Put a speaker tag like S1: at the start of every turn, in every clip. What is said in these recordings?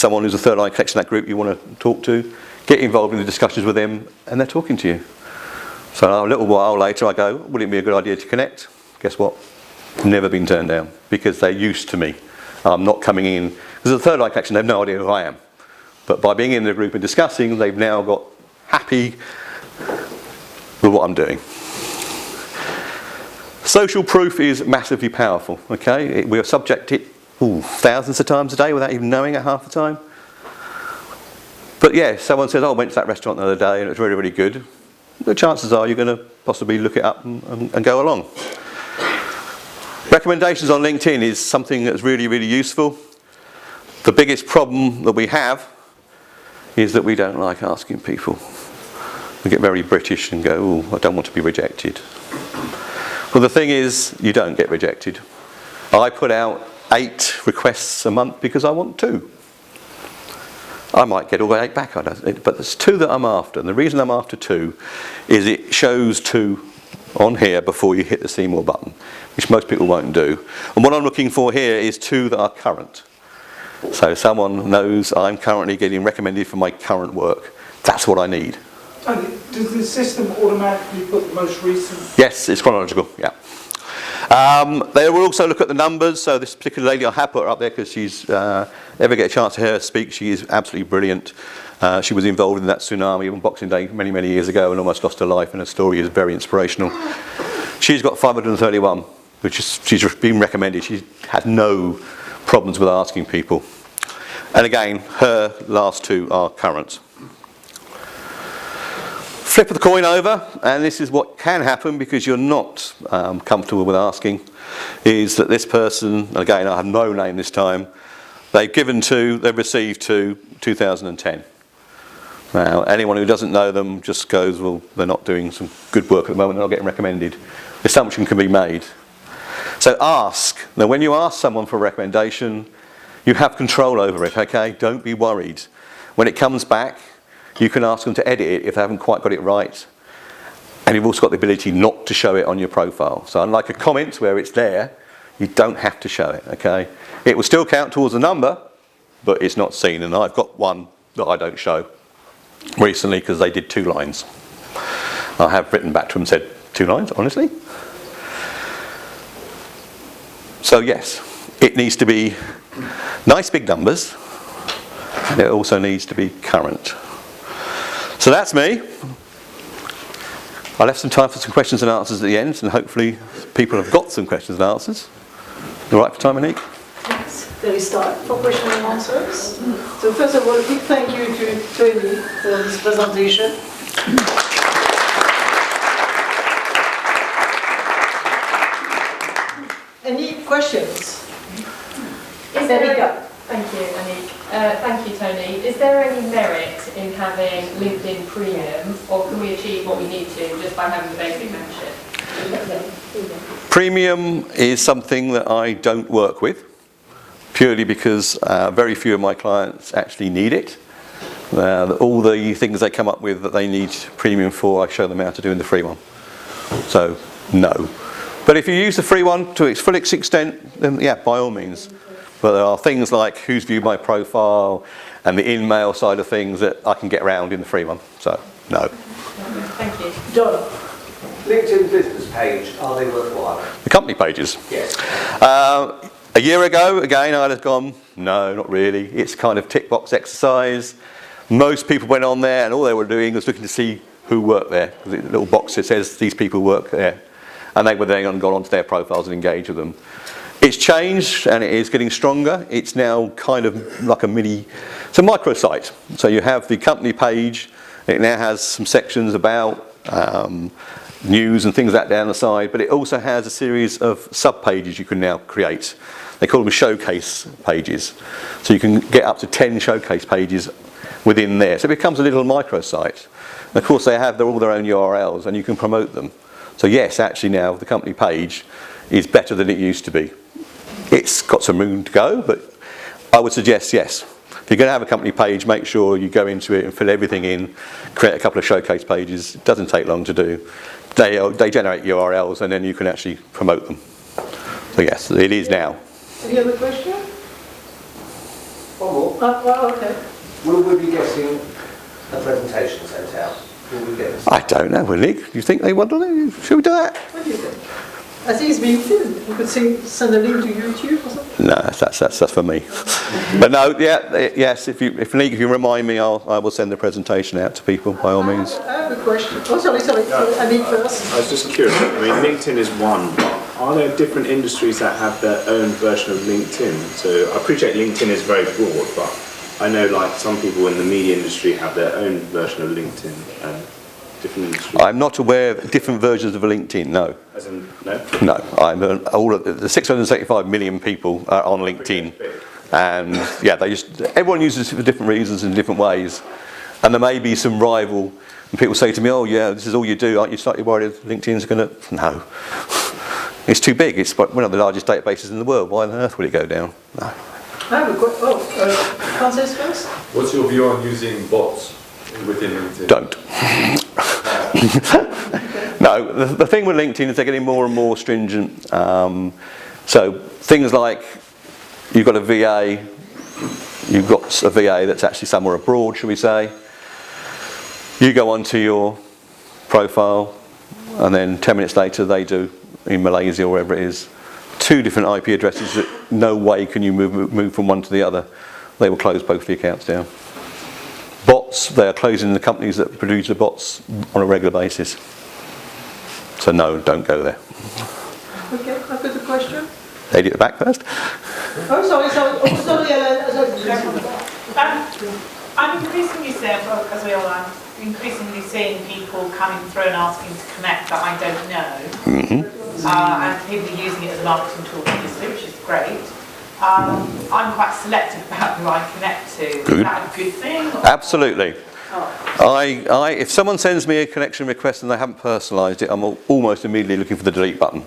S1: someone who's a third line connection in that group you want to talk to, get involved in the discussions with them, and they're talking to you. So a little while later I go, would it be a good idea to connect? Guess what? Never been turned down, because they're used to me. I'm not coming in, because the third line connection, they have no idea who I am. But by being in the group and discussing, they've now got happy with what I'm doing. Social proof is massively powerful, okay? We are subjected thousands of times a day without even knowing it half the time. But yeah, someone says, oh, I went to that restaurant the other day and it was really, really good. The chances are you're going to possibly look it up and go along. Recommendations on LinkedIn is something that's really, really useful. The biggest problem that we have is that we don't like asking people. We get very British and go, oh, I don't want to be rejected. Well, the thing is, you don't get rejected. I put out 8 requests a month because I want 2. I might get all 8 back, but there's 2 that I'm after. And the reason I'm after 2 is it shows 2 on here before you hit the see more button, which most people won't do. And what I'm looking for here is 2 that are current. So someone knows I'm currently getting recommended for my current work. That's what I need.
S2: And does the system automatically put the most recent?
S1: Yes, it's chronological, yeah. They will also look at the numbers. So this particular lady, I have put her up there because she's, ever get a chance to hear her speak, she is absolutely brilliant. She was involved in that tsunami on Boxing Day many, many years ago and almost lost her life, and her story is very inspirational. She's got 531, which is, she's been recommended. She had no problems with asking people. And again, her last 2 are current. Flip the coin over, and this is what can happen because you're not comfortable with asking, is that this person, again I have no name this time, they've received 2010. Now anyone who doesn't know them just goes, well, they're not doing some good work at the moment, they're not getting recommended. The assumption can be made. So ask. Now when you ask someone for a recommendation, you have control over it, okay? Don't be worried. When it comes back, you can ask them to edit it if they haven't quite got it right. And you've also got the ability not to show it on your profile. So unlike a comment where it's there, you don't have to show it, okay? It will still count towards the number, but it's not seen. And I've got one that I don't show recently because they did 2 lines. I have written back to them and said, 2 lines, honestly? So yes, it needs to be nice big numbers, and it also needs to be current. So that's me. I left some time for some questions and answers at the end, and hopefully people have got some questions and answers. All right for time, Monique?
S3: Yes, there is time for questions and answers. So first of all, a big thank you to Tony for this presentation. Any questions?
S4: Thank you, Anik. Thank you, Tony. Is there any merit in having LinkedIn Premium, or can we achieve what we need to just by having the basic membership?
S1: Premium is something that I don't work with, purely because very few of my clients actually need it. All the things they come up with that they need Premium for, I show them how to do in the free one. So, no. But if you use the free one to its full extent, then yeah, by all means. But there are things like who's viewed my profile and the in-mail side of things that I can get around in the free one. So, no.
S4: Thank you.
S3: John.
S5: LinkedIn business page, are they worthwhile?
S1: The company pages?
S5: Yes.
S1: A year ago, again, I'd have gone, no, not really. It's kind of tick box exercise. Most people went on there and all they were doing was looking to see who worked there. The little box that says these people work there. And they were then gone onto their profiles and engaged with them. It's changed and it is getting stronger. It's now kind of like it's a microsite. So you have the company page. It now has some sections about news and things like that down the side, but it also has a series of sub-pages you can now create. They call them showcase pages. So you can get up to 10 showcase pages within there. So it becomes a little microsite. And of course they have all their own URLs and you can promote them. So yes, actually now the company page is better than it used to be. It's got some room to go, but I would suggest yes. If you're going to have a company page, make sure you go into it and fill everything in, create a couple of showcase pages. It doesn't take long to do. They generate URLs and then you can actually promote them. So yes, it is now.
S3: Any other question?
S5: One more.
S3: Okay.
S5: Will we be getting a presentation sent out? Will we get this?
S1: I don't know, Nick. Do you think they want to? Should we do that?
S3: What do you think? I think it's being filmed. You could send a link to YouTube or something.
S1: No, that's for me. But no, yes. If Nick, if you remind me, I will send the presentation out to people by all means.
S3: I have a question. Oh, sorry. I need first.
S6: I was just curious. I mean, LinkedIn is one, but are there different industries that have their own version of LinkedIn? So I appreciate LinkedIn is very broad, but I know like some people in the media industry have their own version of LinkedIn and different industries.
S1: I'm not aware of different versions of LinkedIn. No.
S6: As in, no?
S1: No. All of the 675 million people are on LinkedIn, and yeah, everyone uses it for different reasons and different ways, and there may be some rival. And people say to me, "Oh, yeah, this is all you do. Aren't you slightly worried LinkedIn's going to?" No. It's too big. It's one of the largest databases in the world. Why on earth would it go down? No.
S3: I have a question. Francis first.
S7: What's your view on using bots within LinkedIn?
S1: Don't. No, the thing with LinkedIn is they're getting more and more stringent. So things like you've got a VA that's actually somewhere abroad, shall we say. You go onto your profile, and then 10 minutes later they do in Malaysia or wherever it is. 2 different IP addresses that no way can you move from one to the other. They will close both the accounts down. Bots, they are closing the companies that produce the bots on a regular basis. So no, don't go there.
S3: Okay, I've got a question.
S1: Lady at the back first.
S3: Oh, sorry,
S8: I'm increasingly seeing, as we all are, increasingly seeing people coming through and asking to connect that I don't know. And people are using it as a marketing tool, obviously, which is great. I'm quite selective about who I connect to. Is that a good thing? Or?
S1: Absolutely. If someone sends me a connection request and they haven't personalised it, I'm almost immediately looking for the delete button.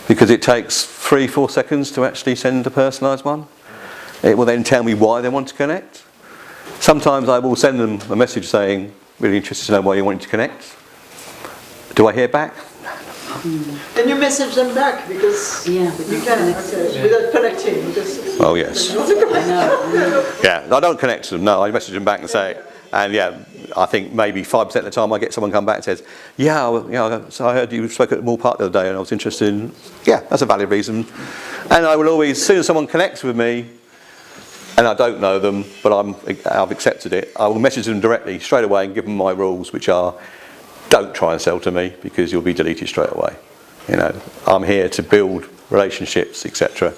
S1: Because it takes 3-4 seconds to actually send a personalised one. It will then tell me why they want to connect. Sometimes I will send them a message saying, really interested to know why you want to connect. Do I hear back?
S3: Can you message them back? Because you can, without connecting. Because
S1: oh, yes. Yeah, I don't connect to them, no, I message them back and say, and yeah, I think maybe 5% of the time I get someone come back and says, so I heard you spoke at Moor Park the other day and I was interested in, yeah, that's a valid reason. And I will always, as soon as someone connects with me, and I don't know them, but I've accepted it, I will message them directly, straight away, and give them my rules, which are, don't try and sell to me because you'll be deleted straight away. You know, I'm here to build relationships, etc.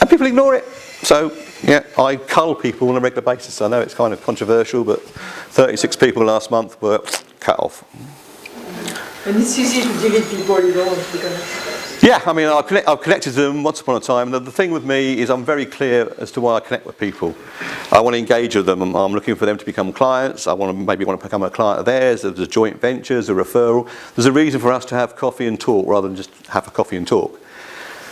S1: And people ignore it. So, yeah, I cull people on a regular basis. I know it's kind of controversial, but 36 people last month were cut off.
S3: And it's easy to delete people you don't want to connect.
S1: Yeah, I mean, I've connected to them once upon a time. The thing with me is I'm very clear as to why I connect with people. I want to engage with them. I'm looking for them to become clients. I maybe want to become a client of theirs. There's a joint venture, there's a referral. There's a reason for us to have coffee and talk rather than just have a coffee and talk.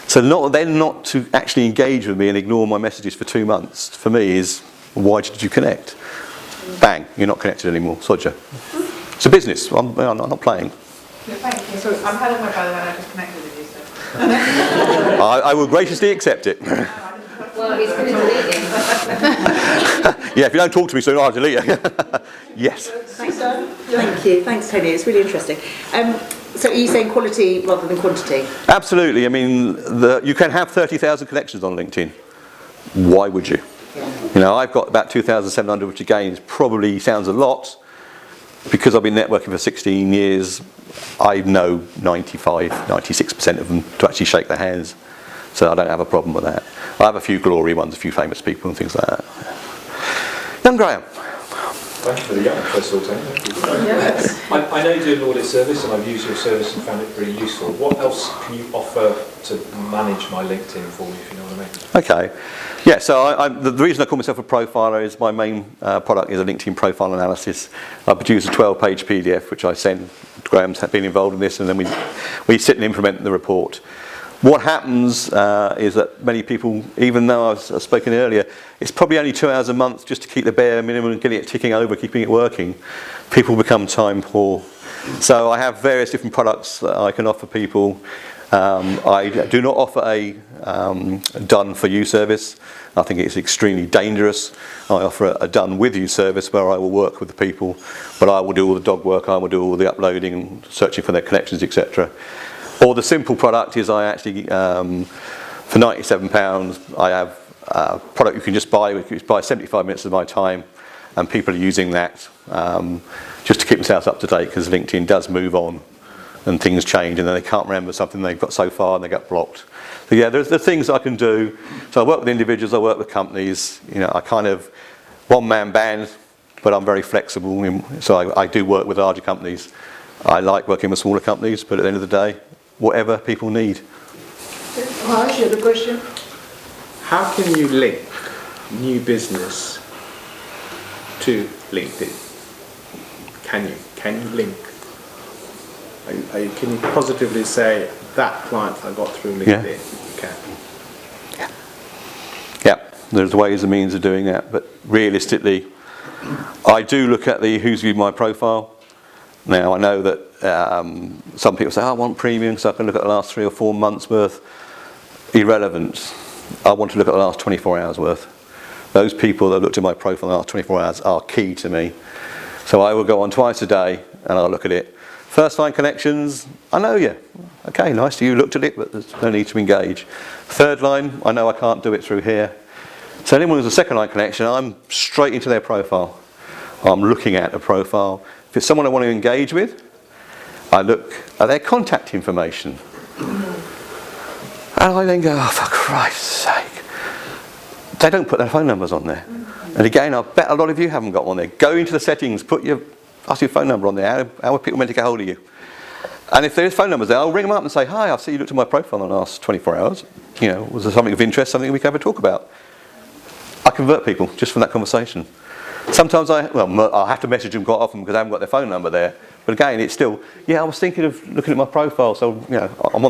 S1: So not to actually engage with me and ignore my messages for 2 months, for me is, why did you connect? Bang, you're not connected anymore, sodja. It's a business, I'm not playing.
S8: Thank you. So I'm Helen, by the way, I just connected with you. So.
S1: I will graciously accept it.
S4: Well, he's going to delete it.
S1: Yeah, if you don't talk to me soon, I'll delete you. Yes.
S9: Thank you. Thanks, Tony. It's really interesting. So are you saying quality rather than quantity?
S1: Absolutely. I mean, you can have 30,000 connections on LinkedIn. Why would you? You know, I've got about 2,700, which again probably sounds a lot. Because I've been networking for 16 years, I know 96% of them to actually shake their hands. So I don't have a problem with that. I have a few glory ones, a few famous people and things like that. Young Graham.
S7: Thank you for the young, first of all, Tony. I know you do an audit service and I've used your service and found it pretty useful. What else can you offer to manage my LinkedIn for me, if you know what I mean? Okay. Yeah, so the reason I call myself a profiler is my main product is a LinkedIn profile analysis. I produce a 12-page PDF, which I send. Graham's been involved in this, and then we sit and implement the report. What happens is that many people, even though I've spoken earlier, it's probably only 2 hours a month just to keep the bare minimum and getting it ticking over, keeping it working. People become time poor. So I have various different products that I can offer people.
S1: I do not offer a done for you service. I think it's extremely dangerous. I offer a done with you service where I will work with the people, but I will do all the dog work, I will do all the uploading and searching for their connections, etc. Or the simple product is I actually, for £97, I have a product you can just buy. You can buy 75 minutes of my time, and people are using that just to keep themselves up to date, because LinkedIn does move on and things change, and then they can't remember something they've got so far and they get blocked. So yeah, there's the things I can do. So I work with individuals, I work with companies. I kind of one-man band, but I'm very flexible. So I do work with larger companies. I like working with smaller companies, but at the end of the day, whatever people need.
S3: Harsh, you have a question?
S6: How can you link new business to LinkedIn? Can you link? Can you positively say that client I got through LinkedIn?
S1: Yeah.
S6: You can.
S1: Yeah, there's ways and means of doing that, but realistically, I do look at the who's viewed my profile. Now I know that some people say, I want premium, so I can look at the last 3 or 4 months worth. Irrelevant. I want to look at the last 24 hours worth. Those people that looked at my profile in the last 24 hours are key to me. So I will go on twice a day and I'll look at it. First line connections, I know you. Okay, nice, you looked at it, but there's no need to engage. Third line, I know I can't do it through here. So anyone who's a second line connection, I'm straight into their profile. I'm looking at a profile. If it's someone I want to engage with, I look at their contact information. And I then go, oh, for Christ's sake. They don't put their phone numbers on there. And again, I bet a lot of you haven't got one there. Go into the settings, ask your phone number on there. How are people meant to get hold of you? And if there's phone numbers there, I'll ring them up and say, hi, I see you looked at my profile in the last 24 hours. Was there something of interest, something we could ever talk about? I convert people just from that conversation. Sometimes I'll have to message them quite often because I haven't got their phone number there. But again, it's still, I was thinking of looking at my profile, so I'm on